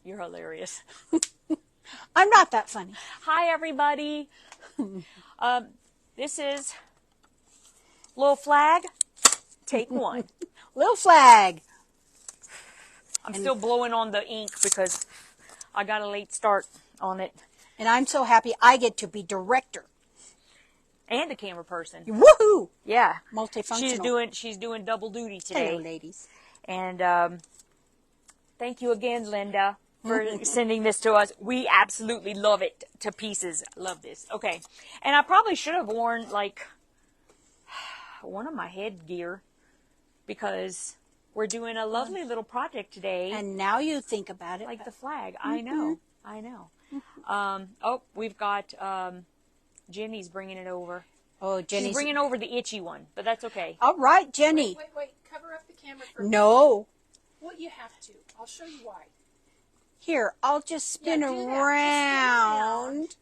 You're hilarious. I'm not that funny. Hi, everybody. This is Little Flag, take one. Little Flag. I'm still blowing on the ink because I got a late start on it. And I'm so happy I get to be director. And a camera person. Woohoo! Yeah. Multifunctional. She's doing double duty today. Hello, ladies. And thank you again, Linda, for sending this to us. We absolutely love it to pieces. Love this. Okay. And I probably should have worn, like, one of my headgear because we're doing a lovely little project today. And now you think about it. Like the flag. I know. Oh, we've got Jenny's bringing it over. Oh, Jenny's She's bringing over the itchy one, but that's okay. All right, Jenny. Wait. Cover up the camera for No. Well, you have to. I'll show you why. Here, I'll just spin around.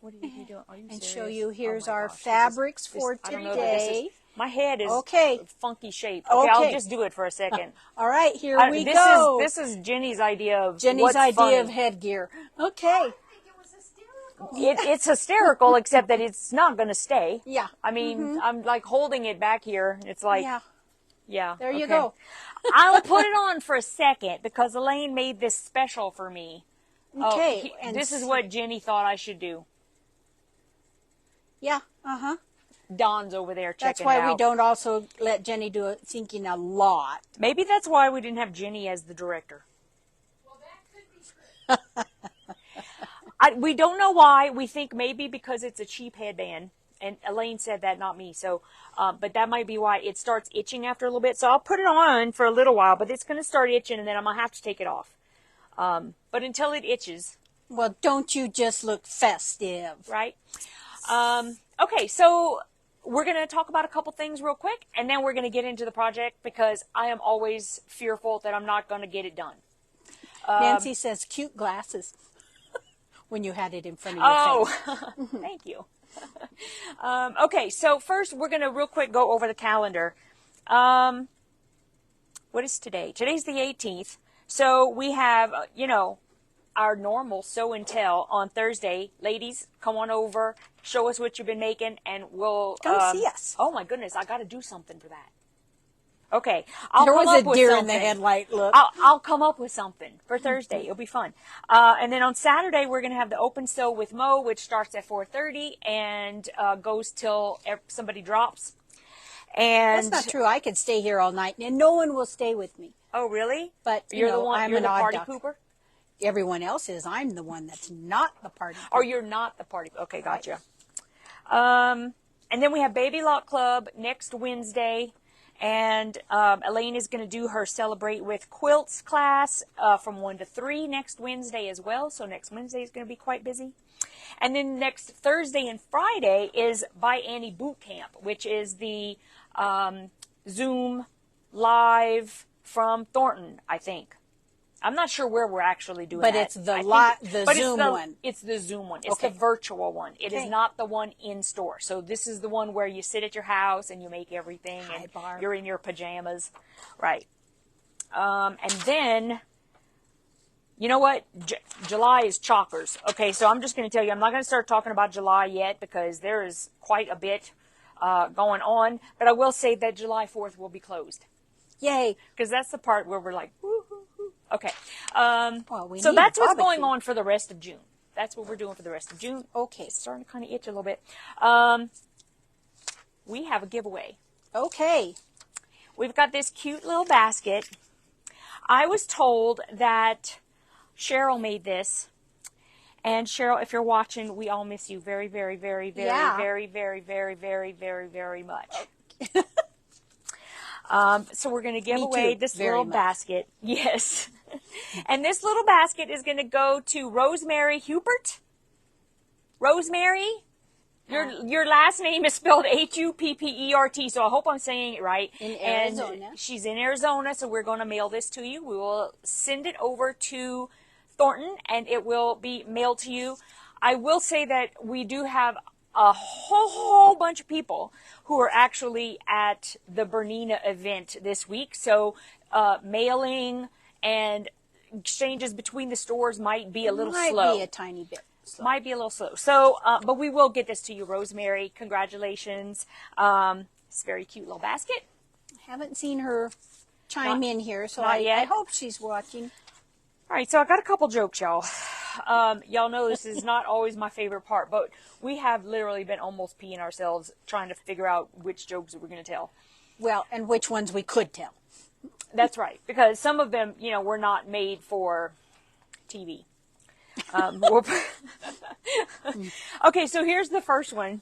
What are you doing? Are you and serious? show you. Here's Oh my our gosh, fabrics for I don't know that today. my head is Okay. funky shape. Okay, I'll Okay. just do it for a second. All right, here we go. This is Jenny's idea of Jenny's what's idea funny. of headgear. Okay. It's hysterical, except that it's not going to stay. Yeah. I mean, I'm like holding it back here. It's like, yeah. There you okay. go. I'll put it on for a second because Elaine made this special for me. Okay. This is what Jenny thought I should do. Yeah. Don's over there checking That's why out. we don't also let Jenny do it thinking a lot. Maybe that's why we didn't have Jenny as the director. Well, that could be true. We don't know why. We think maybe because it's a cheap headband. And Elaine said that, not me. So, but that might be why it starts itching after a little bit. So I'll put it on for a little while, but it's going to start itching, and then I'm going to have to take it off. But until it itches. Well, don't you just look festive? Right? Okay, so we're going to talk about a couple things real quick, and then we're going to get into the project because I am always fearful that I'm not going to get it done. Nancy says cute glasses when you had it in front of your face. Thank you. Okay, so first we're going to real quick go over the calendar. What is today? Today's the 18th. So we have, our normal show and tell on Thursday. Ladies, come on over, show us what you've been making, and we'll... Come see us. Oh, my goodness, I got to do something for that. Okay, I'll There come was up a with deer something. in the headlight look. I'll come up with something for Thursday. It'll be fun. And then on Saturday, we're going to have the open sew with Mo, which starts at 4:30 and goes till somebody drops. And That's not true. I could stay here all night, and no one will stay with me. Oh, really? But you're the one. I'm You're an the odd party duck. pooper. Everyone else is. I'm the one that's not the party pooper. Oh, you're not the party. Okay, gotcha. And then we have Baby Lock Club next Wednesday. And Elaine is going to do her Celebrate with Quilts class from 1 to 3 next Wednesday as well. So next Wednesday is going to be quite busy. And then next Thursday and Friday is By Annie Boot Camp, which is the Zoom live from Thornton, I think. I'm not sure where we're actually doing But that. it's the Zoom one. It's the Zoom one. It's Okay. the virtual one. It is Okay. not the one in store. So this is the one where you sit at your house and you make everything and Barb. you're in your pajamas. Right. And then, you know what? July is chalkers. Okay, so I'm just going to tell you, I'm not going to start talking about July yet because there is quite a bit going on. But I will say that July 4th will be closed. Yay. Because that's the part where we're like, woo, woo, woo. Okay. We So need that's a what's barbecue. going on for the rest of June. That's what we're doing for the rest of June. Okay. It's starting to kind of itch a little bit. We have a giveaway. Okay. We've got this cute little basket. I was told that Cheryl made this. And Cheryl, if you're watching, we all miss you very, very, very, very, very, very, very, very, very, very much. So we're going to give away this little basket. Yes. And this little basket is going to go to Rosemary Hubert. Rosemary, your last name is spelled Huppert, so I hope I'm saying it right. In Arizona. And she's in Arizona, so we're going to mail this to you. We will send it over to Thornton, and it will be mailed to you. I will say that we do have a whole bunch of people who are actually at the Bernina event this week. So mailing and exchanges between the stores might be a little Might slow. be a tiny bit slow. Might be a little slow. So, but we will get this to you, Rosemary. Congratulations. It's a very cute little basket. Haven't seen her chime in here, so not I yet. hope she's watching. All right, so I got a couple jokes, y'all. Y'all know this is not always my favorite part, but we have literally been almost peeing ourselves trying to figure out which jokes we're going to tell. Well, and which ones we could tell. That's right, because some of them, were not made for TV. Okay, so here's the first one.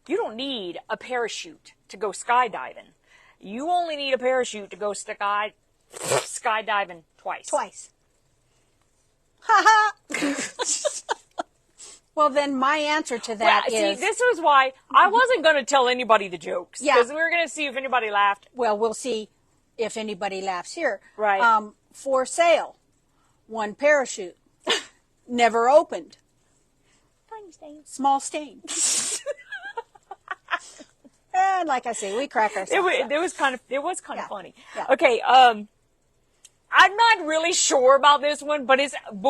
You don't need a parachute to go skydiving. You only need a parachute to go skydiving twice. Twice. Ha ha! Well, then my answer to that is... See, this was why I wasn't going to tell anybody the jokes. Yeah. Because we were going to see if anybody laughed. Well, we'll see if anybody laughs here. Right. For sale. One parachute. Never opened. Tiny stain. Small stain. And like I say, we crack ourselves up. It was kind of Yeah. funny. Yeah. Okay. I'm not really sure about this one, but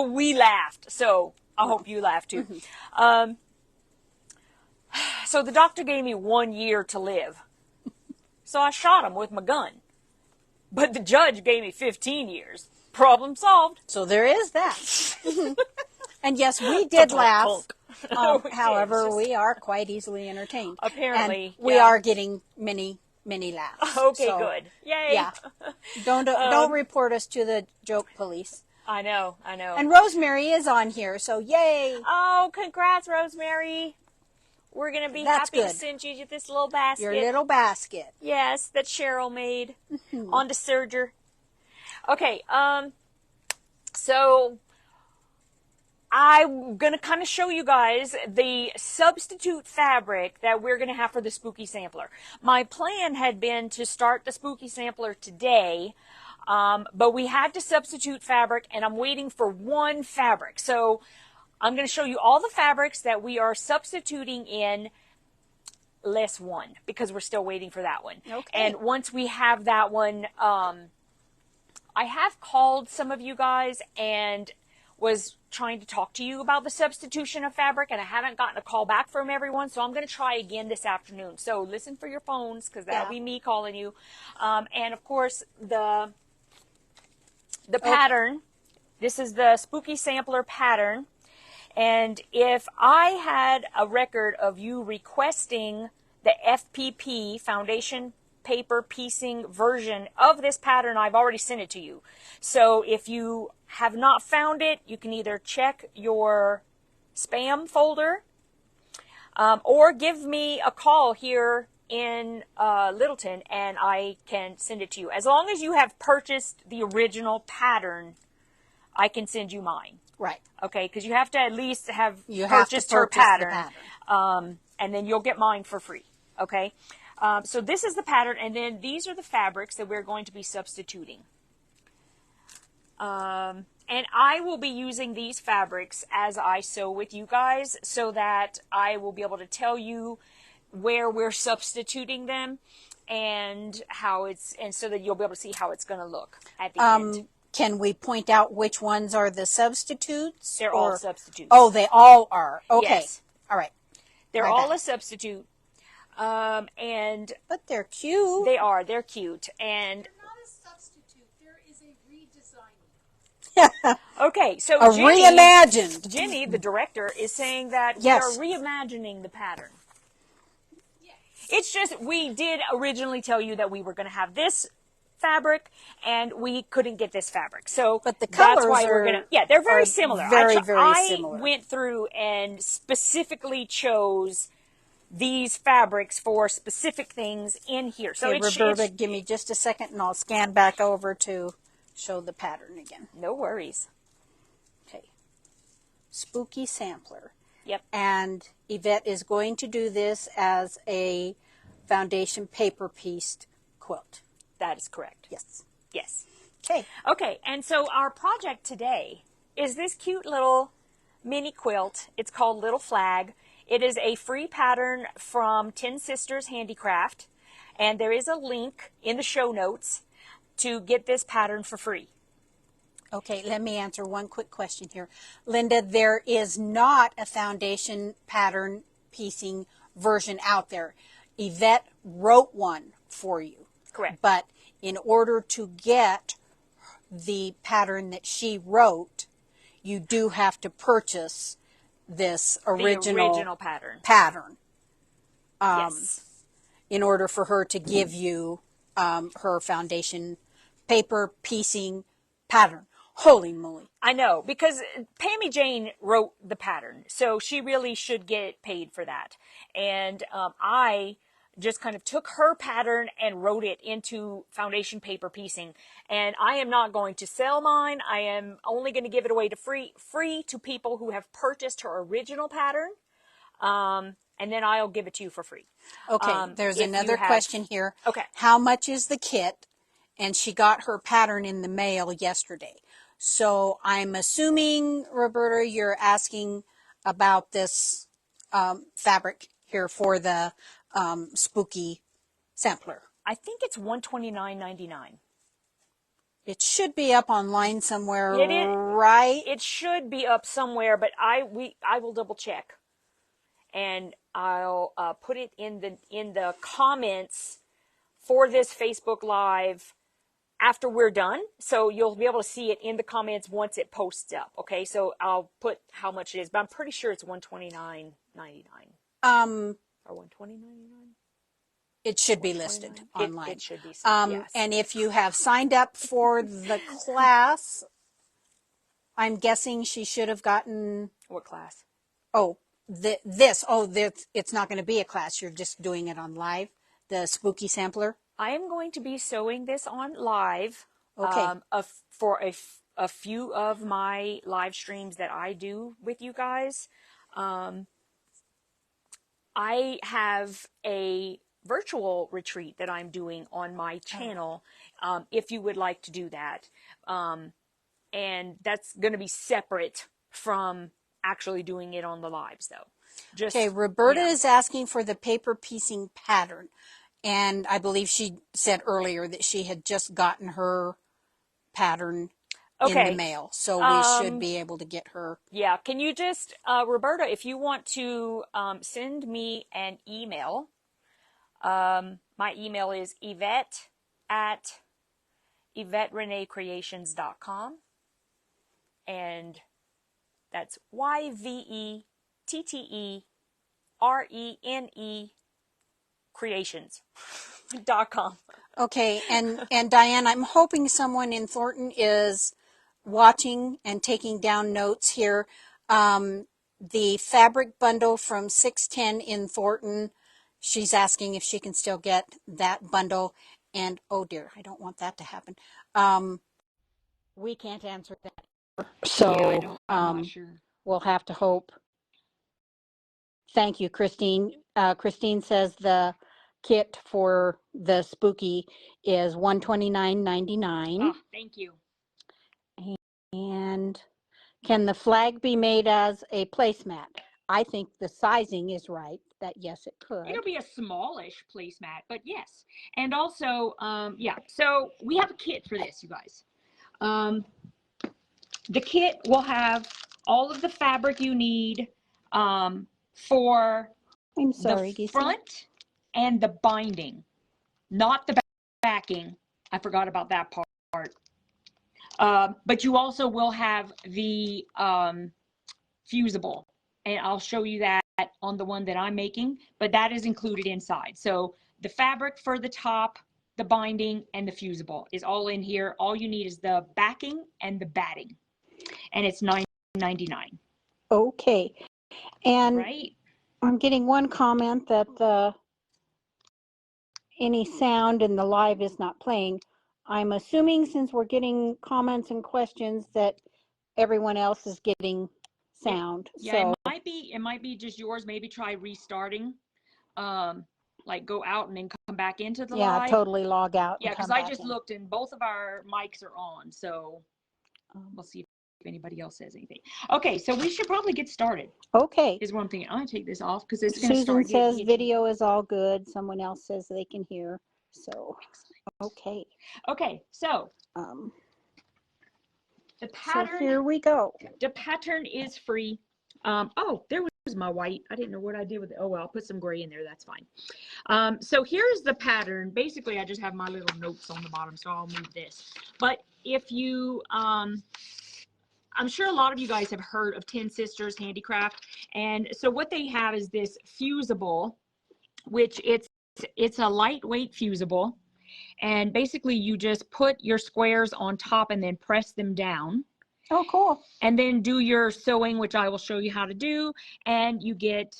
we laughed. So I hope you laughed too. Mm-hmm. So the doctor gave me 1 year to live. So I shot him with my gun. But the judge gave me 15 years. Problem solved. So there is that. And yes, we did laugh. However, just- we are quite easily entertained. Apparently, And we yeah. are getting many laughs. Okay, So, good. Yay. Yeah. Don't report us to the joke police. I know. And Rosemary is on here, so yay. Oh, congrats, Rosemary. We're going to be That's happy to good. send you this little basket. Your little basket. Yes, that Cheryl made on the serger. Okay, so I'm going to kind of show you guys the substitute fabric that we're going to have for the Spooky Sampler. My plan had been to start the Spooky Sampler today, but we had to substitute fabric, and I'm waiting for one fabric. So I'm going to show you all the fabrics that we are substituting in less one, because we're still waiting for that one. Okay. And once we have that one, I have called some of you guys and was trying to talk to you about the substitution of fabric, and I haven't gotten a call back from everyone, so I'm going to try again this afternoon. So listen for your phones, because that'll be me calling you. And of course, the pattern, this is the Spooky Sampler pattern, and if I had a record of you requesting the FPP, Foundation Paper Piecing version of this pattern, I've already sent it to you. So if you have not found it, you can either check your spam folder or give me a call here in Littleton, and I can send it to you. As long as you have purchased the original pattern, I can send you mine. Right. Okay, because you have to at least have You have to purchased her purchase the pattern, pattern. and then you'll get mine for free. Okay, so this is the pattern, and then these are the fabrics that we're going to be substituting. And I will be using these fabrics as I sew with you guys, so that I will be able to tell you where we're substituting them and how and so that you'll be able to see how it's going to look at the end. Can we point out which ones are the substitutes? They're all substitutes. Oh, they all are. Okay. Yes. All right. They're My all bad. a substitute. And But they're cute. they're cute. And They're not a substitute. There is a redesigning. okay, so A reimagined. Jenny, the director, is saying that Yes. we are reimagining the pattern. Yes. It's just, we did originally tell you that we were going to have this fabric, and we couldn't get this fabric. So But the that's why colors we're are- going to, yeah, they're very are similar. very, I very similar. went through and specifically chose these fabrics for specific things in here. So Okay, it's Roberta, give me just a second and I'll scan back over to show the pattern again. no worries. Okay. Spooky Sampler. Yep. And Yvette is going to do this as a foundation paper pieced quilt. That is correct. Yes. Yes. Okay. Okay, and so our project today is this cute little mini quilt. It's called Little Flag. It is a free pattern from TenSisters Handicraft, and there is a link in the show notes. to get this pattern for free. Okay, let me answer one quick question here. Linda, there is not a foundation pattern piecing version out there. Yvette wrote one for you. Correct. But in order to get the pattern that she wrote, you do have to purchase this The original pattern. Yes. In order for her to give you her foundation paper piecing pattern. Holy moly. I know, because Pammy Jane wrote the pattern, so she really should get paid for that. And I just kind of took her pattern and wrote it into foundation paper piecing. And I am not going to sell mine. I am only going to give it away to free to people who have purchased her original pattern. And then I'll give it to you for free. Okay, there's another question here. Okay. How much is the kit? And she got her pattern in the mail yesterday. So I'm assuming, Roberta, you're asking about this fabric here for the spooky sampler. I think it's $129.99. It should be up online somewhere, It is, right? It should be up somewhere, but I will double check, and I'll put it in the comments for this Facebook Live after we're done, so you'll be able to see it in the comments once it posts up. Okay, so I'll put how much it is, but I'm pretty sure it's $129.99 or $120.99. It should be listed online. It should be. Yes. And if you have signed up for the class, I'm guessing she should have gotten. What class? Oh, it's not going to be a class. You're just doing it on live. The spooky sampler. I am going to be sewing this on live. Okay. For a few of my live streams that I do with you guys. I have a virtual retreat that I'm doing on my channel, if you would like to do that. And that's going to be separate from actually doing it on the lives, though. Okay, Roberta is asking for the paper piecing pattern. And I believe she said earlier that she had just gotten her pattern in the mail. So we should be able to get her. Yeah, can you just, Roberta, if you want to send me an email, my email is yvette@YvetteReneeCreations.com. And that's YVETTERENE Creations.com. Okay, and Diane, I'm hoping someone in Thornton is watching and taking down notes here. The fabric bundle from 610 in Thornton, she's asking if she can still get that bundle. And oh dear, I don't want that to happen. We can't answer that. So I'm not sure. We'll have to hope. Thank you, Christine. Christine says the kit for the spooky is $129.99. Oh, thank you. And can the flag be made as a placemat? I think the sizing is right. That yes, it could. It'll be a smallish placemat, but yes. And also, yeah. So we have a kit for this, you guys. The kit will have all of the fabric you need for the front and the binding, not the backing. I forgot about that part. But you also will have the fusible, and I'll show you that on the one that I'm making, but that is included inside. So the fabric for the top, the binding, and the fusible is all in here. All you need is the backing and the batting, and it's $9.99. Okay. And right. I'm getting one comment that any sound in the live is not playing. I'm assuming since we're getting comments and questions that everyone else is getting sound. Yeah, so it might be just yours. Maybe try restarting. Like go out and then come back into the live. Yeah, totally log out. Yeah, because I just looked and both of our mics are on. So we'll see if anybody else says anything. Okay, so we should probably get started. Okay. Is one thing. I'm going to take this off because it's going to start. Susan says video is all good. Someone else says they can hear. So, Okay. Okay, so Um, the so pattern, here we go. the pattern is free. Oh, there was my white. I didn't know what I did with it. Oh, well, I'll put some gray in there. That's fine. So here's the pattern. Basically, I just have my little notes on the bottom, so I'll move this. But if you, I'm sure a lot of you guys have heard of TenSisters Handicraft. And so what they have is this fusible, which it's a lightweight fusible. And basically you just put your squares on top and then press them down. Oh, cool. And then do your sewing, which I will show you how to do, and you get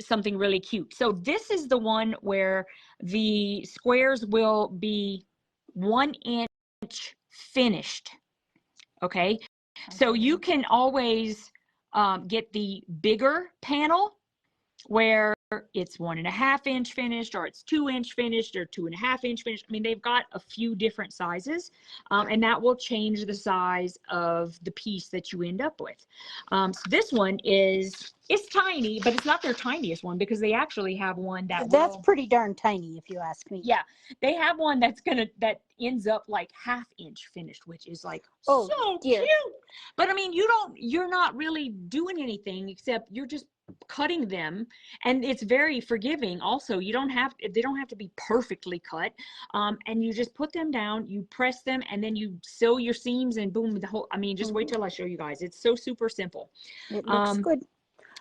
something really cute. So this is the one where the squares will be 1 inch finished. Okay, so you can always get the bigger panel where it's 1.5 inch finished, or it's 2 inch finished, or 2.5 inch finished. I mean, they've got a few different sizes, and that will change the size of the piece that you end up with. So this one it's tiny, but it's not their tiniest one, because they actually have one That's pretty darn tiny, if you ask me. Yeah, they have one that ends up like 1/2 inch finished, which is like so dear. cute. But I mean, you're not really doing anything except you're just cutting them, and it's very forgiving. Also, they don't have to be perfectly cut, and you just put them down, you press them, and then you sew your seams, and boom, the whole. I mean, just wait till I show you guys. It's so super simple. It looks good.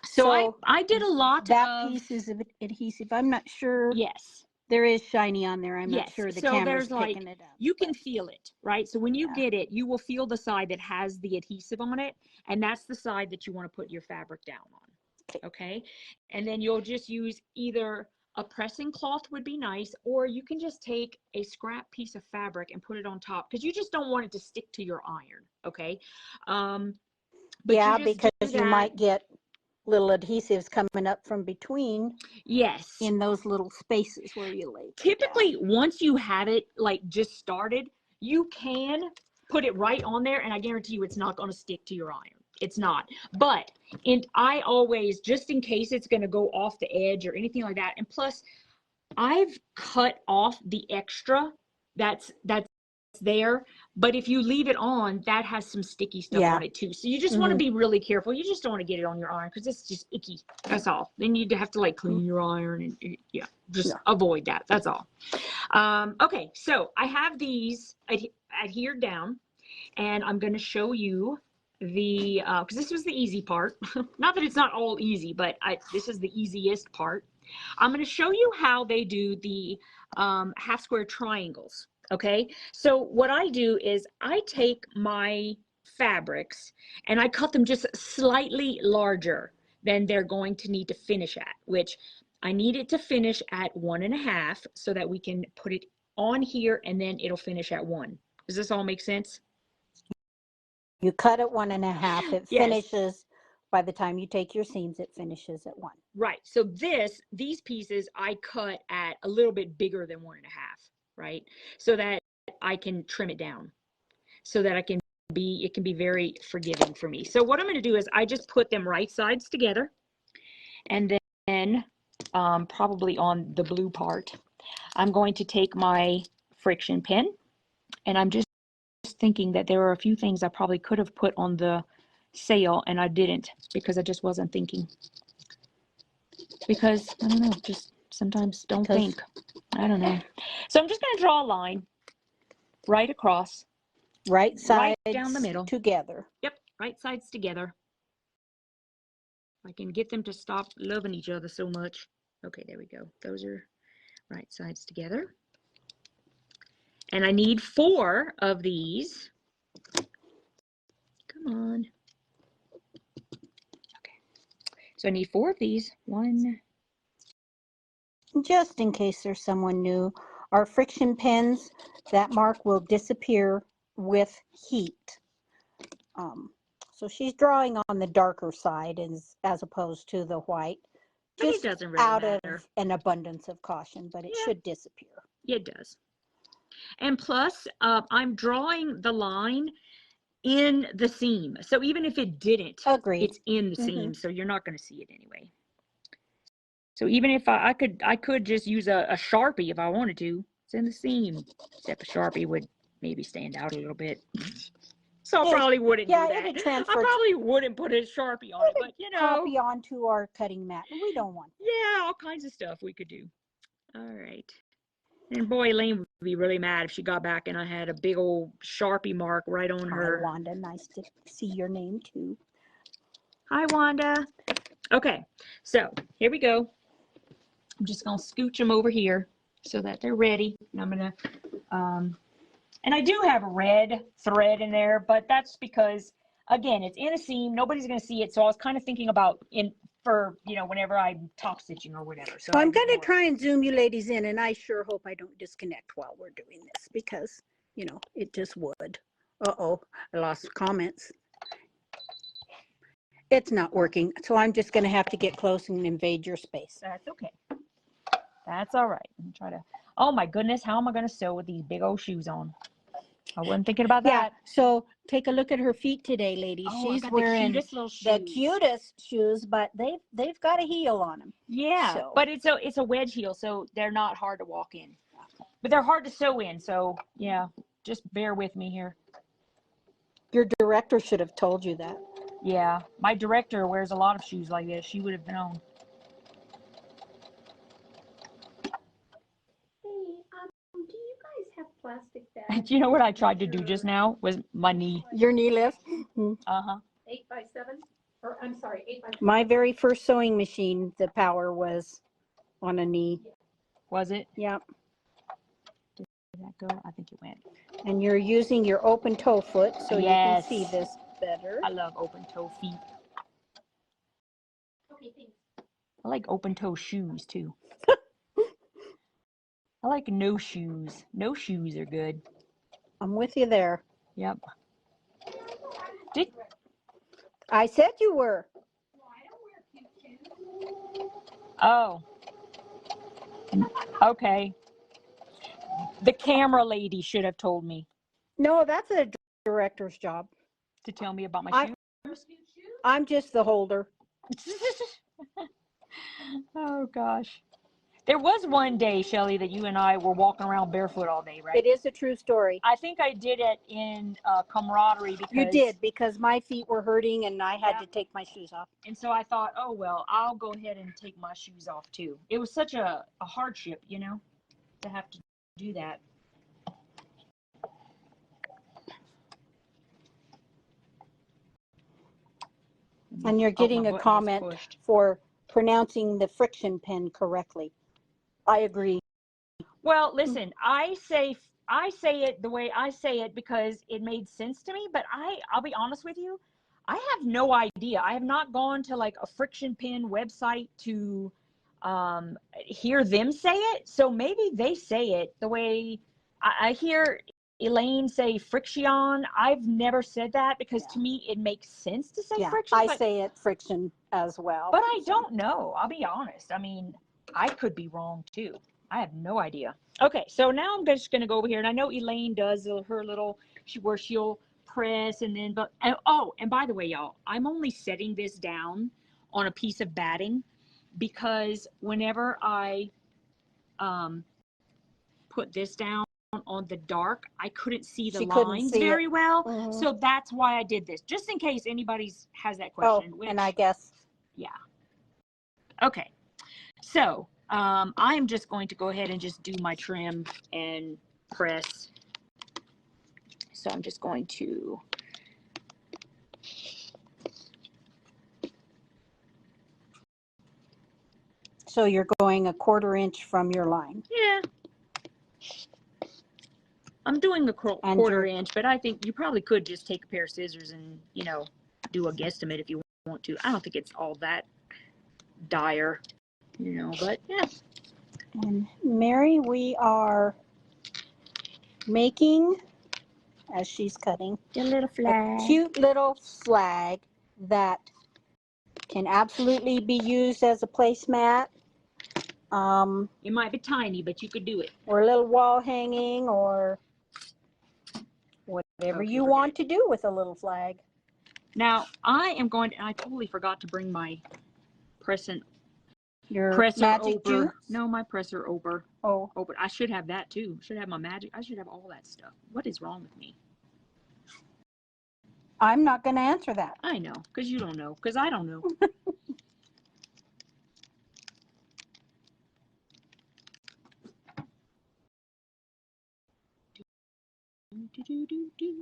So I did a lot. That piece is adhesive. I'm not sure. Yes. There is shiny on there. I'm not sure the camera's there's picking it up. You can feel it, right? So when you get it, you will feel the side that has the adhesive on it, and that's the side that you want to put your fabric down on. Okay. And then you'll just use either a pressing cloth would be nice, or you can just take a scrap piece of fabric and put it on top, because you just don't want it to stick to your iron. Okay. But yeah, because you might get little adhesives coming up from between. Yes. In those little spaces where you lay. Typically, once you have it like just started, you can put it right on there, and I guarantee you it's not going to stick to your iron. It's not. But I always, just in case it's going to go off the edge or anything like that, and plus I've cut off the extra that's there, but if you leave it on, that has some sticky stuff on it too. So you just want to be really careful. You just don't want to get it on your iron, because it's just icky. That's all. Then you have to like clean your iron, and just avoid that. That's all. Okay, so I have these adhered down, and I'm going to show you the because this was the easy part. Not that it's not all easy, but this is the easiest part. I'm going to show you how they do the half square triangles. Okay, so what I do is I take my fabrics and I cut them just slightly larger than they're going to need to finish at, which I need it to finish at 1.5 so that we can put it on here, and then it'll finish at 1. Does this all make sense? You cut at 1.5. It finishes by the time you take your seams. It finishes at 1. Right. So these pieces I cut at a little bit bigger than 1.5. Right, so that I can trim it down, so that it can be very forgiving for me. So what I'm going to do is I just put them right sides together, and then probably on the blue part, I'm going to take my friction pen, and I'm just thinking that there are a few things I probably could have put on the sale, and I didn't, because I just wasn't thinking. Because I don't know, just sometimes don't think. I don't know. So I'm just going to draw a line right across. Right sides right down the middle. Together. Yep, right sides together. I can get them to stop loving each other so much. Okay, there we go. Those are right sides together. And I need 4 of these. Come on. Okay. So I need 4 of these. 1. Just in case there's someone new, our friction pens, that mark will disappear with heat. So she's drawing on the darker side as opposed to the white. Just it doesn't really out matter. Of an abundance of caution, but it should disappear. It does. And plus, I'm drawing the line in the seam. So even if it didn't, it's in the seam, so you're not going to see it anyway. So even if I could just use a Sharpie if I wanted to, It's in the seam. Except the Sharpie would maybe stand out a little bit. So I probably wouldn't do that. It'd transfer. I probably wouldn't put a Sharpie on it, but you know. Copy onto our cutting mat. We don't want that. Yeah, all kinds of stuff we could do. All right. And boy, Elaine would be really mad if she got back and I had a big old Sharpie mark right on her. Hi, Wanda. Nice to see your name, too. Hi, Wanda. Okay, so here we go. I'm just going to scooch them over here so that they're ready. And I'm going to, and I do have a red thread in there, but that's because, again, it's in a seam. Nobody's going to see it. So I was kind of thinking about for, you know, whenever I'm top stitching or whatever. So I'm going to try and zoom you ladies in, and I sure hope I don't disconnect while we're doing this because, you know, it just would. Uh-oh, I lost comments. It's not working, so I'm just going to have to get close and invade your space. That's okay. That's all right. I'm trying to, oh my goodness, how am I going to sew with these big old shoes on? I wasn't thinking about that. Yeah, so take a look at her feet today, ladies. Oh, she's I got wearing the cutest little shoes. the cutest shoes, but they've got a heel on them. Yeah, So. but it's a wedge heel, so they're not hard to walk in. But they're hard to sew in, so yeah, just bear with me here. Your director should have told you that. Yeah, my director wears a lot of shoes like this. She would have known. Do you guys have plastic bags? Do you know what I tried to do just now? Was my knee. Your knee lift? Uh-huh. 8x7? Or I'm sorry, 8x7. My very first sewing machine, the power was on a knee. Was it? Yep. Did that go? I think it went. And you're using your open toe foot so Yes. you can see this better. I love open toe feet. Okay, thanks. I like open toe shoes too. I like no shoes. No shoes are good. I'm with you there. Yep. I said you were. Oh. Okay. The camera lady should have told me No, that's a director's job. to tell me about my shoes. I'm just the holder. Oh gosh. There was one day, Shelly, that you and I were walking around barefoot all day, right? It is a true story. I think I did it in camaraderie because You did, because my feet were hurting and I had to take my shoes off. And so I thought, oh well, I'll go ahead and take my shoes off too. It was such a hardship, you know, to have to do that. And you're getting a comment for pronouncing the friction pen correctly. I agree. Well, listen, I say it the way I say it because it made sense to me, but I'll be honest with you, I have no idea. I have not gone to like a friction pen website to hear them say it. So maybe they say it the way I hear Elaine say friction. I've never said that because to me it makes sense to say friction. I say it friction as well. But I don't know. I'll be honest. I mean, I could be wrong too. I have no idea. Okay, so now I'm just going to go over here, and I know Elaine does her little, where she'll press and then, and by the way, y'all, I'm only setting this down on a piece of batting because whenever I put this down on the dark, I couldn't see the lines very well. Mm-hmm. So that's why I did this, just in case anybody has that question. Oh, and I guess. Yeah. Okay. So I'm just going to go ahead and just do my trim and press. So I'm just going to So you're going 1/4 inch from your line. Yeah. I'm doing a 1/4 inch, but I think you probably could just take a pair of scissors and, you know, do a guesstimate if you want to. I don't think it's all that dire, you know, but yeah. And Mary, we are making, as she's cutting, a little flag. A cute little flag that can absolutely be used as a placemat. It might be tiny, but you could do it. Or a little wall hanging, or whatever you want to do with a little flag. Now, I am going to, and I totally forgot to bring my pressing Your presser magic over. juice? No, my presser over. Oh. Oh, but I should have that too. Should have my magic. I should have all that stuff. What is wrong with me? I'm not going to answer that. I know, because you don't know, because I don't know.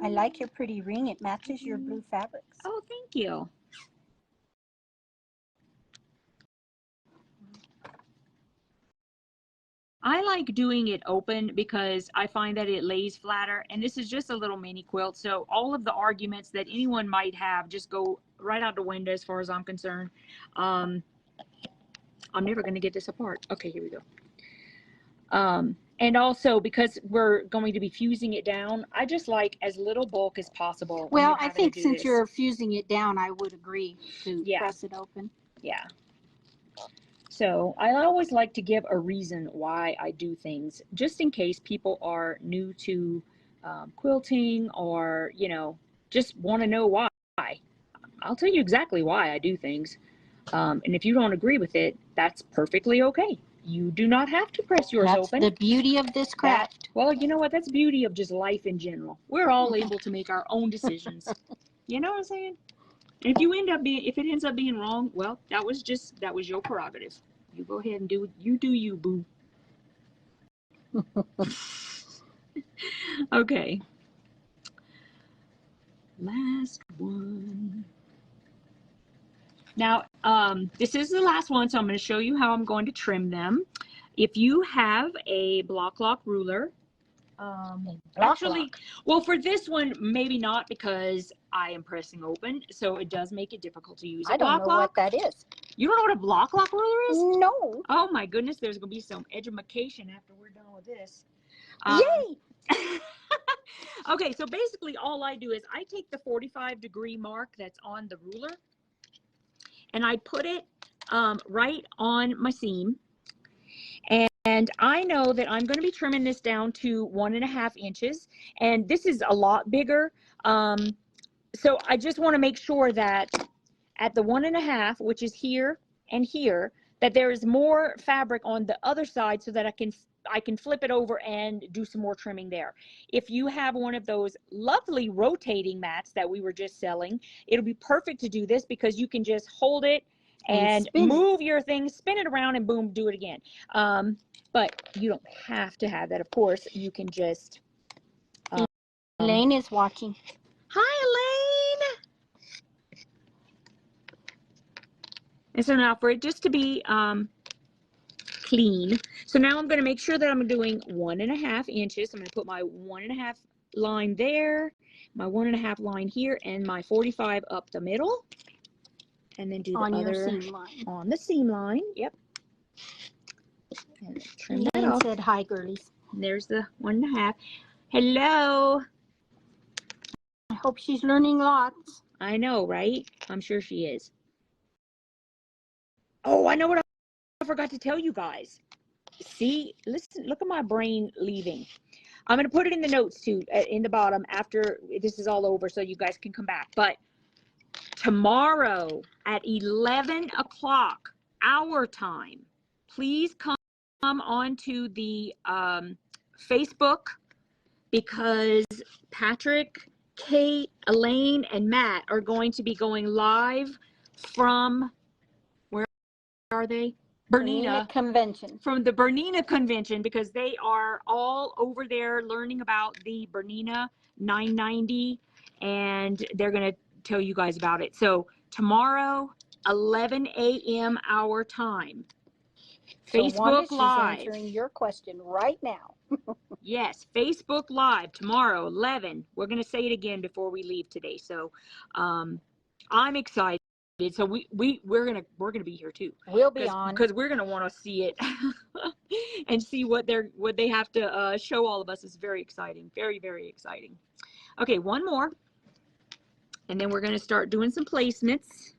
I like your pretty ring. It matches your blue fabrics. Oh, thank you. I like doing it open because I find that it lays flatter, and this is just a little mini quilt, so all of the arguments that anyone might have just go right out the window as far as I'm concerned. I'm never going to get this apart. Okay, here we go. And also because we're going to be fusing it down, I just like as little bulk as possible. Well, I think since you're fusing it down, I would agree to Yeah. press it open. Yeah. So I always like to give a reason why I do things, just in case people are new to quilting, or, you know, just want to know why. I'll tell you exactly why I do things. And if you don't agree with it, that's perfectly okay. You do not have to press yours open. That's the beauty of this craft. Well, you know what? That's the beauty of just life in general. We're all able to make our own decisions. You know what I'm saying? And if it ends up being wrong, well, that was your prerogative. You go ahead and do you, boo. Okay. Last one. Now, this is the last one, so I'm going to show you how I'm going to trim them. If you have a block lock ruler, well, for this one, maybe not, because I am pressing open, so it does make it difficult to use a block lock. I don't know what that is. You don't know what a block lock ruler is? No. Oh my goodness, there's going to be some edumacation after we're done with this. Yay! Okay, so basically all I do is I take the 45-degree mark that's on the ruler, and I put it right on my seam. And I know that I'm going to be trimming this down to 1.5 inches, and this is a lot bigger. So I just want to make sure that at the 1.5, which is here and here, that there is more fabric on the other side, so that I can flip it over and do some more trimming there. If you have one of those lovely rotating mats that we were just selling, it'll be perfect to do this, because you can just hold it and move your thing, spin it around, and boom, do it again. But you don't have to have that, of course. You can just... Elaine is watching. Hi, Elaine! And so now for it just to be clean, so now I'm going to make sure that I'm doing 1.5 inches. I'm going to put my 1.5 line there, my 1.5 line here, and my 45 up the middle. And then do the other seam line. On the seam line. Yep. And trim that Elaine off. said hi, girlies. And there's the 1.5. Hello. I hope she's learning lots. I know, right? I'm sure she is. Oh, I know what I forgot to tell you guys. See, listen, look at my brain leaving. I'm going to put it in the notes too, in the bottom, after this is all over, so you guys can come back. But tomorrow at 11 o'clock our time, please come onto the Facebook, because Patrick, Kate, Elaine, and Matt are going to be going live from, where are they? Bernina Convention. From the Bernina Convention, because they are all over there learning about the Bernina 990, and they're going to tell you guys about it. So tomorrow, 11 a.m. our time. Facebook Live. She's answering your question right now. Yes, Facebook Live tomorrow, 11. We're going to say it again before we leave today. So I'm excited. So we're gonna be here too. We'll be on, because we're gonna want to see it and see what they have to show all of us. Is very exciting, very, very exciting. Okay, one more, and then we're gonna start doing some placements.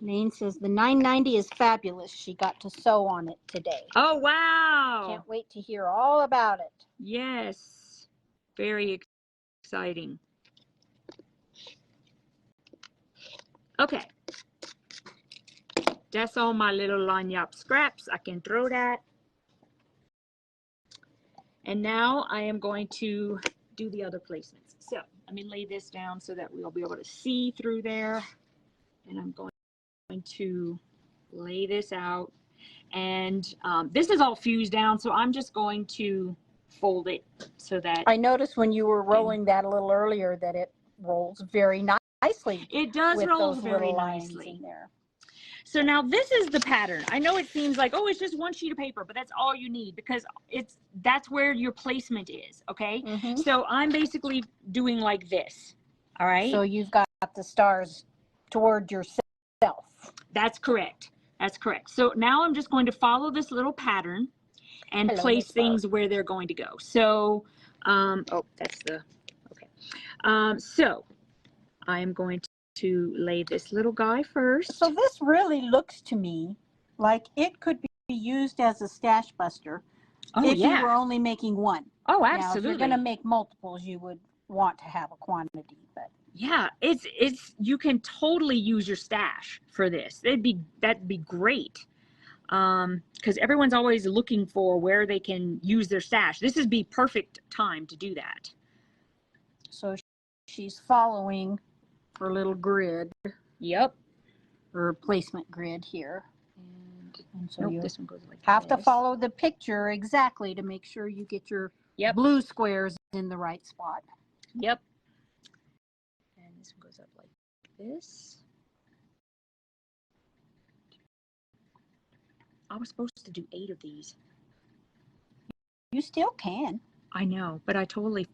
Elaine says the 990 is fabulous. She got to sew on it today. Oh wow! Can't wait to hear all about it. Yes, very exciting. Okay. That's all my little lanyard scraps. I can throw that. And now I am going to do the other placements. So let me lay this down so that we'll be able to see through there. And I'm going to lay this out. And this is all fused down, so I'm just going to fold it so that I noticed when you were rolling that a little earlier that it rolls very nicely. It does with roll those very little lines nicely. in there. So now this is the pattern. I know it seems like, oh, it's just one sheet of paper, but that's all you need because that's where your placement is, okay? Mm-hmm. So I'm basically doing like this, all right? So you've got the stars toward yourself. That's correct. That's correct. So now I'm just going to follow this little pattern and place things where they're going to go. So, oh, that's the, okay. So I am going to lay this little guy first. So this really looks to me like it could be used as a stash buster if you were only making one. Oh, Now, if absolutely. you're going to make multiples, you would want to have a quantity, but yeah, it's you can totally use your stash for this. That'd be great. Because everyone's always looking for where they can use their stash. This is the perfect time to do that. So she's following her little grid. Yep. Her placement grid here. And so you this one goes like have this. to follow the picture exactly to make sure you get your blue squares in the right spot. Yep. And this one goes up like this. I was supposed to do 8 of these. You still can. I know, but I totally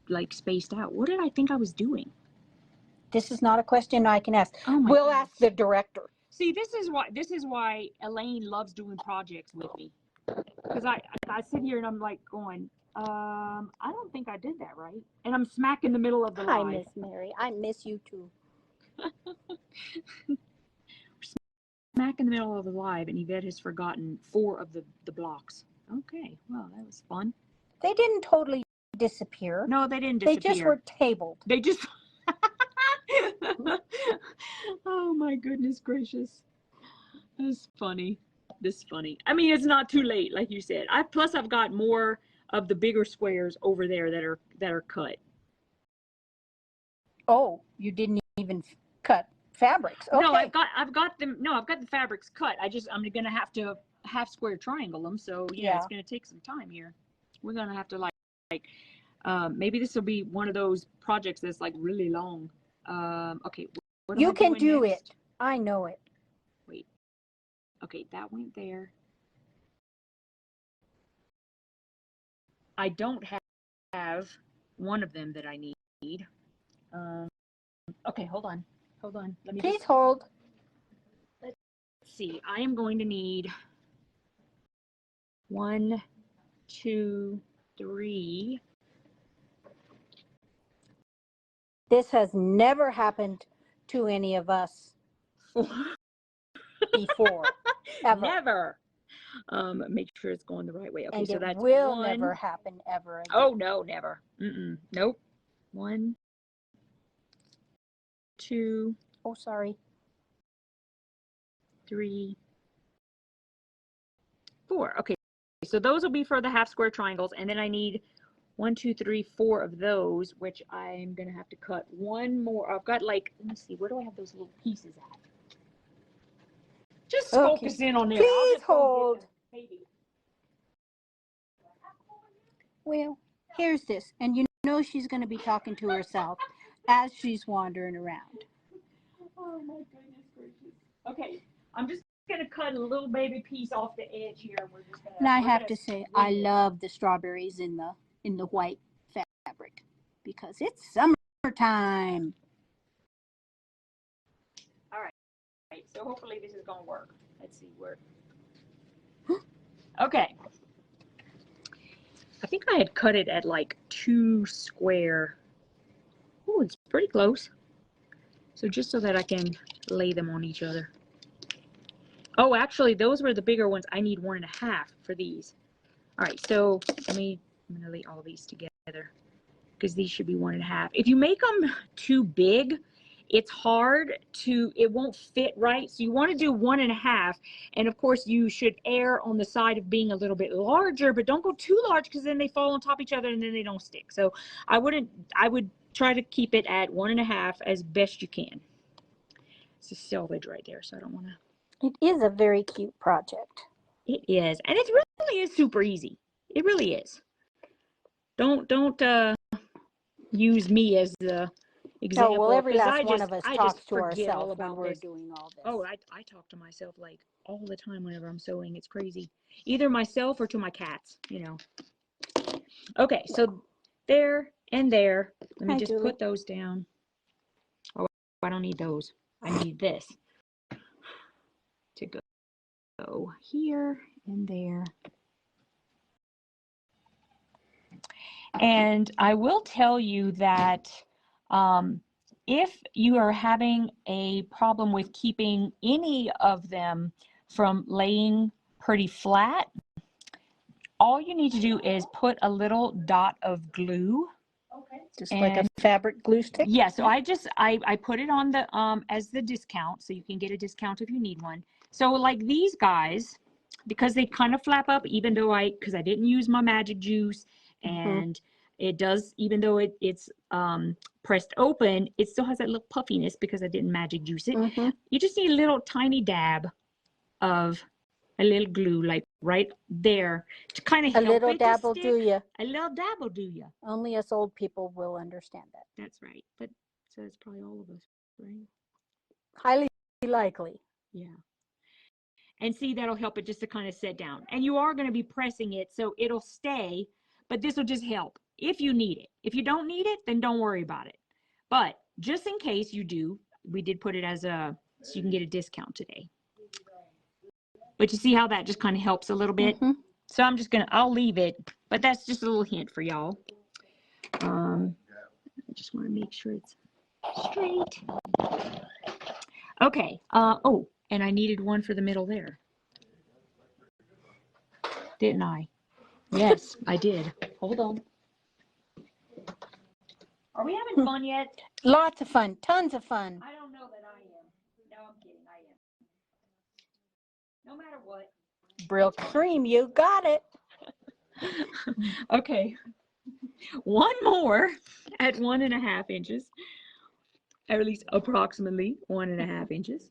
like spaced out. What did I think I was doing? This is not a question I can ask. Oh my we'll goodness. ask the director. See, this is why Elaine loves doing projects with me. Because I sit here and I'm like going, I don't think I did that right. And I'm smack in the middle of the Hi, live. Miss Mary. I miss you too. Smack in the middle of the live, and Yvette has forgotten 4 of the blocks. Okay, well, that was fun. They didn't totally disappear. No, they didn't disappear. They just were tabled. They just... oh my goodness gracious. That's funny. This is funny. I mean, it's not too late, like you said. Plus I've got more of the bigger squares over there that are cut. Oh, you didn't even cut fabrics. Okay. No, I've got them. No, I've got the fabrics cut. I'm gonna have to half square triangle them. So yeah, it's gonna take some time here. We're gonna have to like maybe this will be one of those projects that's like really long. Okay. What you can do next? It. I know it. Wait. Okay, that went there. I don't have one of them that I need. Okay, hold on. Let me Please hold. Let's see. I am going to need 1, 2, 3. This has never happened to any of us before. Ever. Never. Make sure it's going the right way. Okay, and so that's will 1. Never happen ever again. Oh no, never. Nope. 1, 2. Oh, sorry. 3, 4. Okay, so those will be for the half square triangles, and then I need 1, 2, 3, 4 of those, which I'm gonna have to cut one more. I've got like, let me see, where do I have those little pieces at? Just focus in on there. Please hold. Well, here's this, and you know she's going to be talking to herself as she's wandering around. Oh my goodness gracious. Okay, I'm just going to cut a little baby piece off the edge here. We're just gonna, and I have to say, I love the strawberries in the white fabric because it's summertime. All right, so hopefully this is going to work. Let's see where. Okay. I think I had cut it at like 2 square. Oh, it's pretty close. So just so that I can lay them on each other. Oh, actually, those were the bigger ones. I need 1.5 for these. All right, so I'm going to lay all these together because these should be 1.5. If you make them too big, it's hard to, it won't fit right. So you want to do 1.5. And of course you should err on the side of being a little bit larger, but don't go too large because then they fall on top of each other and then they don't stick. So I would try to keep it at 1.5 as best you can. It's a selvage right there, so I don't want to. It is a very cute project. It is, and it really is super easy. It really is. Don't use me as the example. Oh, well, every last one of us I talks just to forget all ourselves when about we're this. doing all this. Oh, I talk to myself like all the time whenever I'm sewing. It's crazy. Either myself or to my cats, you know. Okay, so there and there. Let me Hi, just Julie. put those down. Oh, I don't need those. I need this to go here and there. And I will tell you that if you are having a problem with keeping any of them from laying pretty flat, all you need to do is put a little dot of glue. Just like a fabric glue stick? Yeah, so I put it on the as the discount, so you can get a discount if you need one. So like these guys, because they kind of flap up, even though because I didn't use my magic juice, and it does, even though it's pressed open, it still has that little puffiness because I didn't magic juice it. You just need a little tiny dab of a little glue, like right there, to kind of help A little it dab to will stick. do you. A little dab will do you. Only us old people will understand that. That's right. But so it's probably all of us, right? Highly likely. Yeah. And see, that'll help it just to kind of set down. And you are going to be pressing it, so it'll stay, but this will just help if you need it. If you don't need it, then don't worry about it. But just in case you do, we did put it as so you can get a discount today. But you see how that just kind of helps a little bit? So I'll leave it, but that's just a little hint for y'all. I just want to make sure it's straight. Okay. Oh, and I needed one for the middle there. Didn't I? Yes, I did. Hold on. Are we having fun yet? Lots of fun. Tons of fun. I don't know that I am. No, I'm kidding. I am. No matter what. Brill cream, you got it. Okay. One more at 1.5 inches. Or at least approximately 1.5 inches.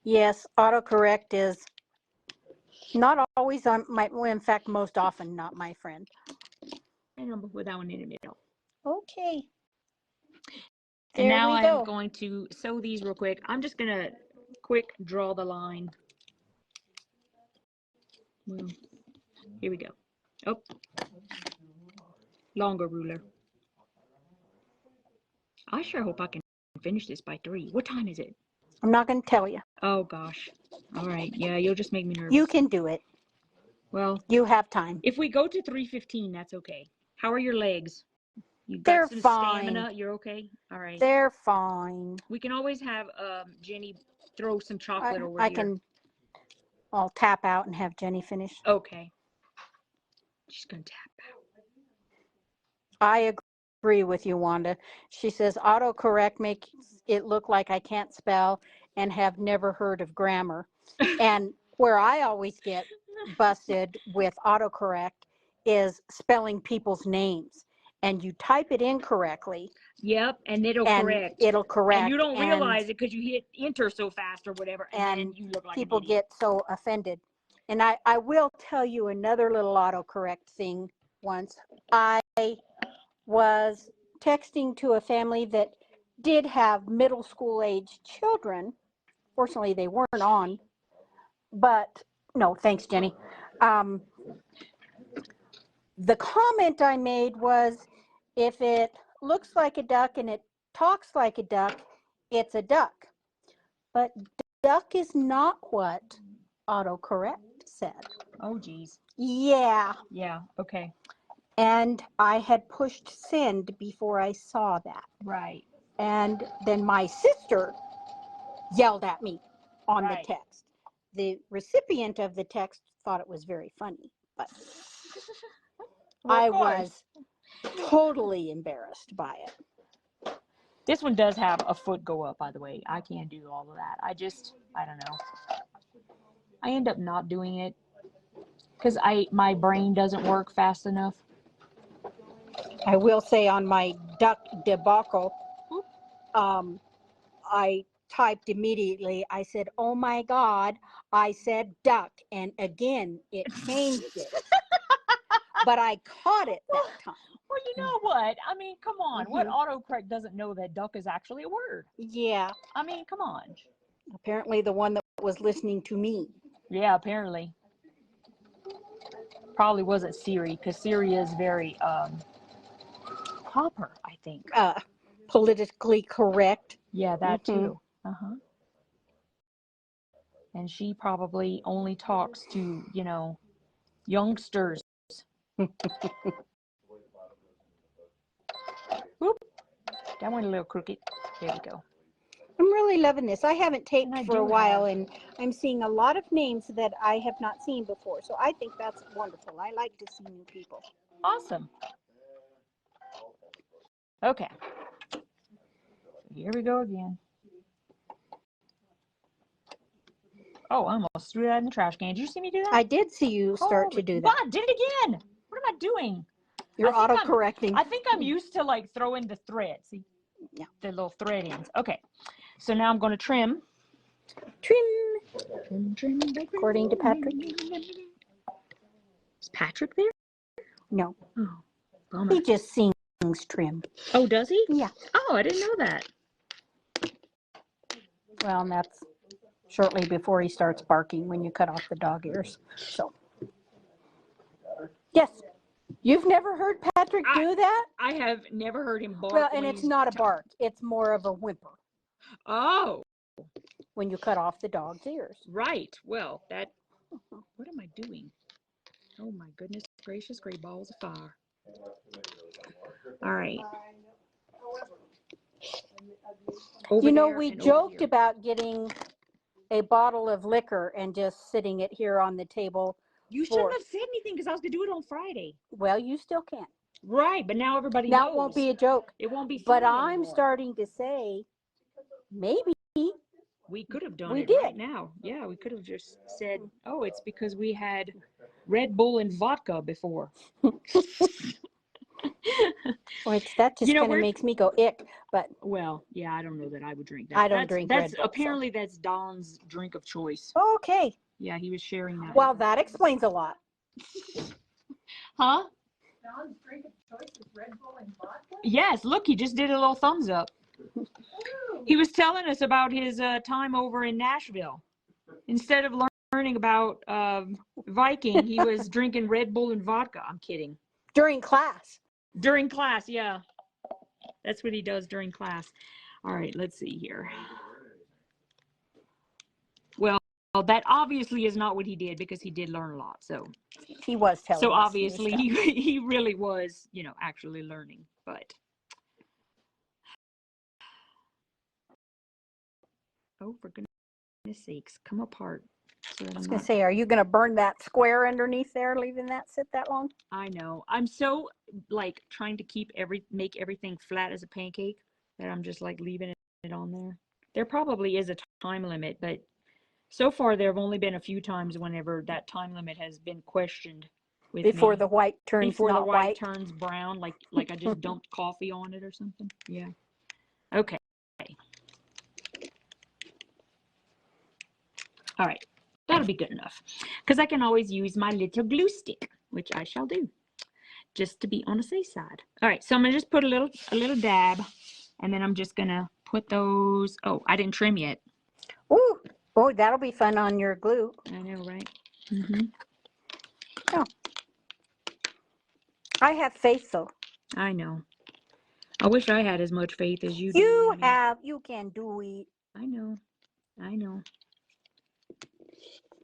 Yes, autocorrect is not always on my, well, in fact, most often not my friend. And I'm going to put that one in the middle. Okay. And There now we I'm go. going to sew these real quick. I'm just going to quick draw the line. Well, here we go. Oh, longer ruler. I sure hope I can finish this by 3. What time is it? I'm not going to tell you. Oh, gosh. All right. Yeah, you'll just make me nervous. You can do it. Well, you have time. If we go to 3:15, that's okay. How are your legs? You got They're some fine. stamina? You're okay? All right. They're fine. We can always have Jenny throw some chocolate over I here. I'll tap out and have Jenny finish. Okay. She's going to tap out. I agree with you, Wanda. She says autocorrect makes it look like I can't spell and have never heard of grammar. And where I always get busted with autocorrect is spelling people's names. And you type it incorrectly. Yep, and it'll correct. It'll correct. And you don't realize it because you hit enter so fast or whatever, and then you look like people get so offended. And I will tell you another little autocorrect thing once. I was texting to a family that did have middle school age children. Fortunately, they weren't on, but no, thanks, Jenny. The comment I made was, if it looks like a duck and it talks like a duck, it's a duck. But duck is not what autocorrect said. Oh, geez. Yeah. Yeah, okay. And I had pushed send before I saw that. Right. And then my sister yelled at me on the text. The recipient of the text thought it was very funny, but I was totally embarrassed by it. This one does have a foot go up, by the way. I can't do all of that. I don't know. I end up not doing it because my brain doesn't work fast enough. I will say on my duck debacle, I typed immediately. I said, "Oh my God!" I said duck, and again it changed it. But I caught it that time. Well, you know what? I mean, come on. What autocorrect doesn't know that duck is actually a word? Yeah. I mean, come on. Apparently the one that was listening to me. Yeah, apparently. Probably wasn't Siri, because Siri is very proper, I think. Politically correct. Yeah, that too. And she probably only talks to, youngsters. Whoop. That went a little crooked. There we go. I'm really loving this. I haven't taped for a while, have. and I'm seeing a lot of names that I have not seen before. So I think that's wonderful. I like to see new people. Awesome. Okay. Here we go again. Oh, I almost threw that in the trash can. Did you see me do that? I did see you start to do that. I did it again. What am I doing? You're auto-correcting. I think I'm used to like throwing the thread. See? Yeah. The little thread ends. Okay. So now I'm going to trim. Trim. According to Patrick. Is Patrick there? No. Oh, bummer. He just sings trim. Oh, does he? Yeah. Oh, I didn't know that. Well, and that's shortly before he starts barking when you cut off the dog ears. So, yes. You've never heard Patrick do that? I have never heard him bark. Well, and it's not a bark. It's more of a whimper. Oh. When you cut off the dog's ears. Right. Well, what am I doing? Oh my goodness gracious, great balls of fire. All right. We joked about getting a bottle of liquor and just sitting it here on the table. You shouldn't have said anything because I was going to do it on Friday. Well, you still can. Right, but now everybody knows. Now it won't be a joke. It won't be funny But I'm anymore. starting to say, maybe. We could have done We it did. right now. Yeah, we could have just said, oh, it's because we had Red Bull and vodka before. Well, that just kind of makes me go ick. But well, yeah, I don't know that I would drink that. I don't drink Red Bull. Apparently, that's Don's drink of choice. Okay. Yeah, he was sharing that. Well, that explains a lot. Huh? Don's drink of choice is Red Bull and vodka? Yes, look, he just did a little thumbs up. He was telling us about his time over in Nashville. Instead of learning about Viking, he was drinking Red Bull and vodka. I'm kidding. During class. During class, yeah. That's what he does during class. All right, let's see here. Well, that obviously is not what he did because he did learn a lot. So he was telling us. So obviously he really was, actually learning. But oh, for goodness sakes, come apart. So I was going to say, are you going to burn that square underneath there, leaving that sit that long? I know. I'm so trying to make everything flat as a pancake that I'm just leaving it on there. There probably is a time limit, but so far there have only been a few times whenever that time limit has been questioned with before me. The white turns before not the white white. Turns brown, like I just dumped coffee on it or something. Yeah. Okay. All right. That'll be good enough because I can always use my little glue stick, which I shall do, just to be on the safe side. All right, so I'm gonna just put a little dab, and then I'm just gonna put those. Oh, I didn't trim yet. Ooh, oh, that'll be fun on your glue. I know, right? Oh, I have faith though. I know. I wish I had as much faith as you do. You can do it. I know.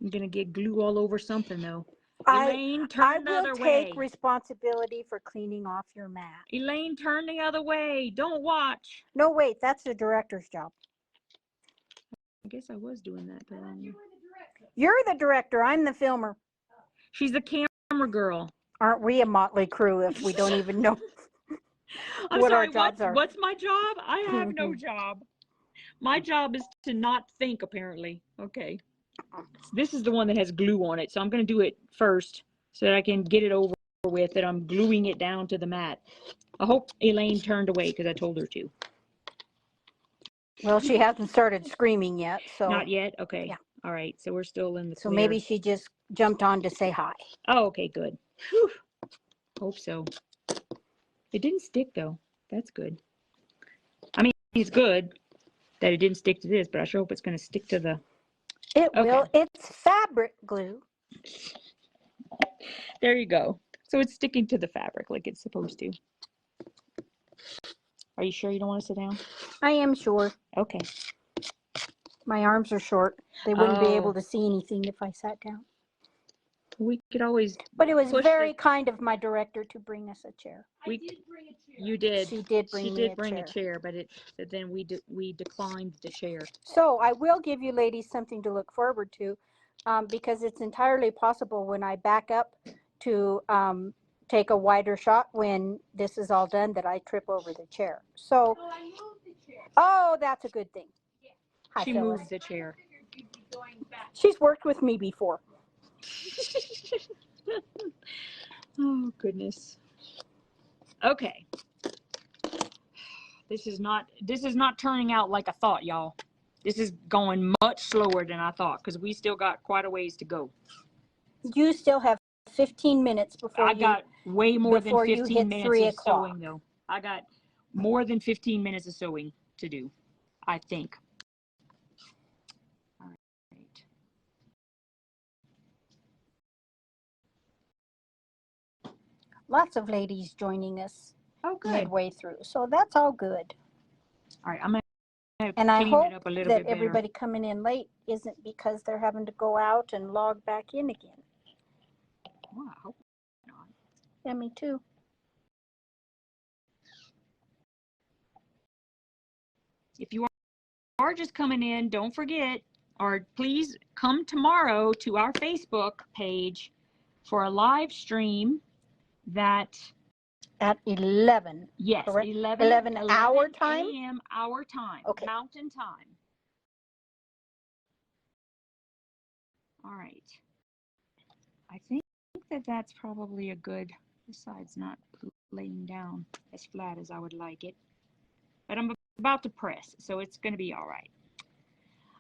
I'm gonna get glue all over something though. Elaine, turn the other way. I will take responsibility for cleaning off your mat. Elaine, turn the other way. Don't watch. No, wait, that's the director's job. I guess I was doing that, but you're the director. I'm the filmer. She's the camera girl. Aren't we a motley crew if we don't even know? I'm what sorry, our jobs are. what's my job? I have no job. My job is to not think, apparently. Okay. This is the one that has glue on it, so I'm going to do it first so that I can get it over with, that I'm gluing it down to the mat. I hope Elaine turned away because I told her to. Well, she hasn't started screaming yet, so. Not yet? Okay. Yeah. All right, so we're still in the So clear. maybe she just jumped on to say hi. Oh, okay, good. Whew. Hope so. It didn't stick, though. That's good. I mean, it's good that it didn't stick to this, but I sure hope it's going to stick to the... It Okay. will. It's fabric glue. There you go. So it's sticking to the fabric like it's supposed to. Are you sure you don't want to sit down? I am sure. Okay. My arms are short. They wouldn't be Oh. able to see anything if I sat down. We could always But it was push very it. kind of my director to bring us a chair. We, I did bring a chair. you did. She did bring She me did a bring chair. a chair, but then we declined the chair. So I will give you ladies something to look forward to, because it's entirely possible when I back up to take a wider shot when this is all done that I trip over the chair. So, Oh, I moved the chair. oh, that's a good thing. Yeah. Hi, She Phyllis. moved the chair. I figured you'd be going back. She's worked with me before. Oh, goodness. Okay. This is not turning out like I thought, y'all. This is going much slower than I thought because we still got quite a ways to go. You still have 15 minutes before I got way more than before you 15 hit minutes 3 of o'clock. sewing, though. I got more than 15 minutes of sewing to do, I think. All right. Lots of ladies joining us Oh, good. midway through. So that's all good. All right, I'm going to And I clean hope it up a little that bit better. everybody coming in late isn't because they're having to go out and log back in again. Well, I hope not. Yeah, me too. If you are just coming in, don't forget, or please come tomorrow to our Facebook page for a live stream that, At 11. yes, correct? 11 hour time? a.m. our time, Okay. Mountain Time. All right. I think that that's probably a good, this side's not laying down as flat as I would like it, but I'm about to press, so it's going to be all right.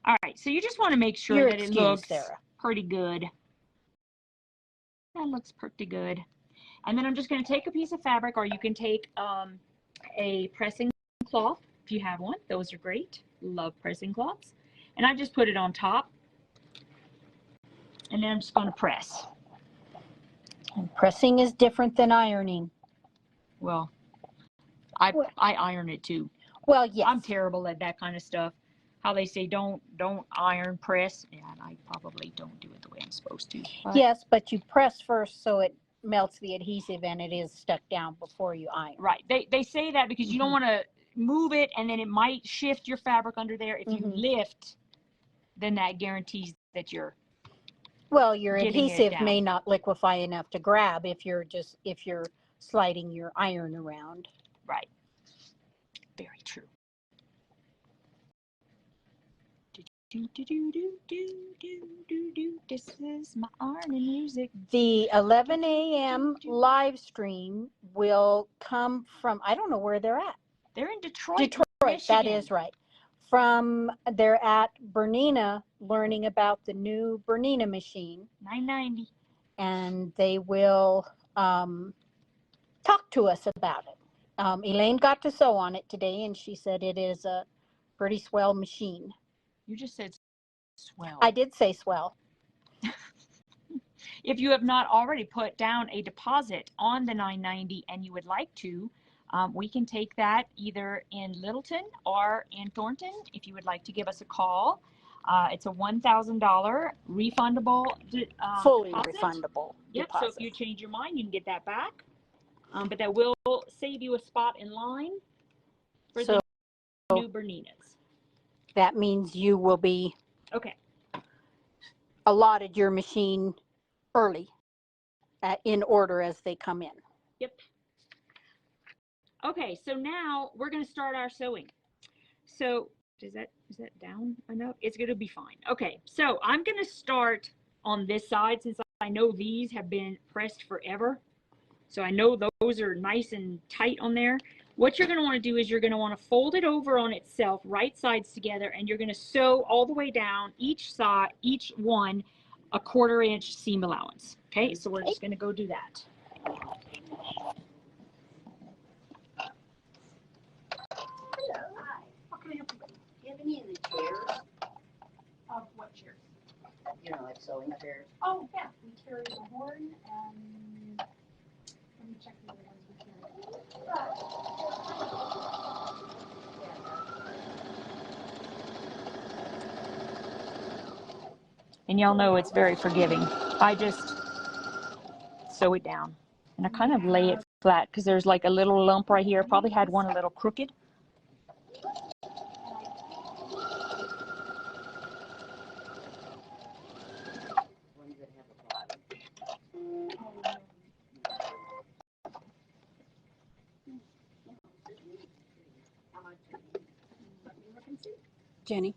All right, so you just want to make sure You're that it excused, looks Sarah. pretty good. That looks pretty good. And then I'm just going to take a piece of fabric, or you can take a pressing cloth if you have one. Those are great. Love pressing cloths. And I just put it on top. And then I'm just going to press. And pressing is different than ironing. Well, I iron it too. Well, yes. I'm terrible at that kind of stuff. How they say don't iron, press. Yeah, and I probably don't do it the way I'm supposed to. But yes, but you press first so it melts the adhesive and it is stuck down before you iron. right. They say that because you don't want to move it and then it might shift your fabric under there. If you lift, then that guarantees that you're Well, your getting it adhesive down. may not liquefy enough to grab if you're sliding your iron around. Right. Very true. This is my ironing music. The 11 a.m. live stream will come from, I don't know where they're at. They're in Detroit, Detroit, Michigan. that is right. They're at Bernina learning about the new Bernina machine. 990. And they will talk to us about it. Elaine got to sew on it today, and she said it is a pretty swell machine. You just said swell. I did say swell. If you have not already put down a deposit on the 990 and you would like to, we can take that either in Littleton or in Thornton. If you would like to give us a call, it's a $1,000 refundable Fully deposit. refundable Yep, deposit. so if you change your mind, you can get that back. But that will save you a spot in line for the new Berninas. That means you will be allotted your machine early in order as they come in. Yep. Okay, so now we're going to start our sewing. So is that down enough? It's going to be fine. Okay, so I'm going to start on this side since I know these have been pressed forever. So I know those are nice and tight on there. What you're going to want to do is you're going to want to fold it over on itself, right sides together, and you're going to sew all the way down each side, each one, a 1/4 inch seam allowance. Okay, so we're just going to go do that. Hello. Hi. How can I help you? Do you have any of the chairs? Of what chairs? You know, like sewing chairs. Oh, yeah. We carry the horn and let me check the other ones we carry. And y'all know it's very forgiving. I just sew it down. And I kind of lay it flat because there's like a little lump right here. Probably had one a little crooked. Jenny.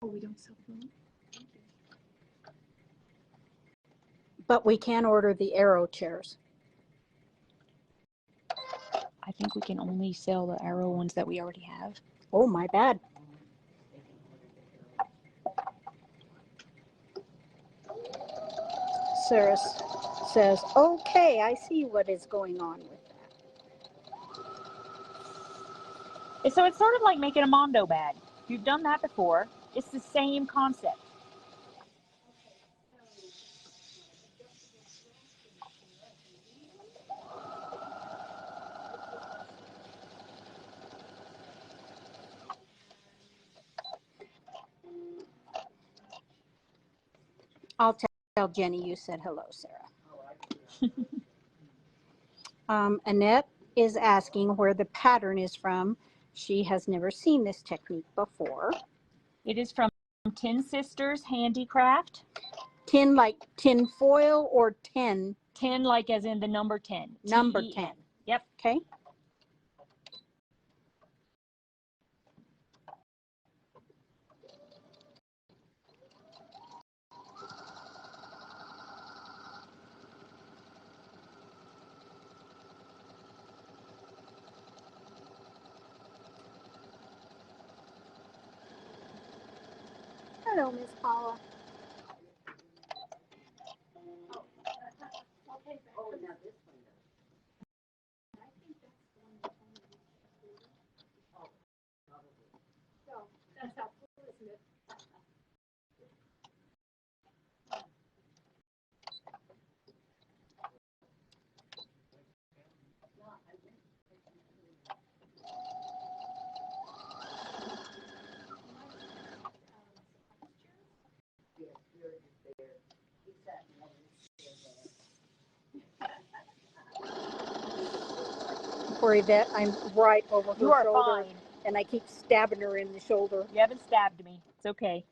Oh, we don't sell them. But we can order the arrow chairs. I think we can only sell the arrow ones that we already have. Oh, my bad. Sarah says, okay, I see what is going on with that. So it's sort of like making a Mondo bag. If you've done that before, it's the same concept. I'll tell Jenny you said hello, Sarah. Annette is asking where the pattern is from. She has never seen this technique before. It is from TenSisters Handicraft. Tin like tin foil or 10? 10 like as in the number 10. Number T-E-N. 10. Yep. Okay. Hello, Miss Paula. That's how cool, isn't it? For Yvette, I'm right over her You are shoulder, fine. and I keep stabbing her in the shoulder. You haven't stabbed me. It's okay.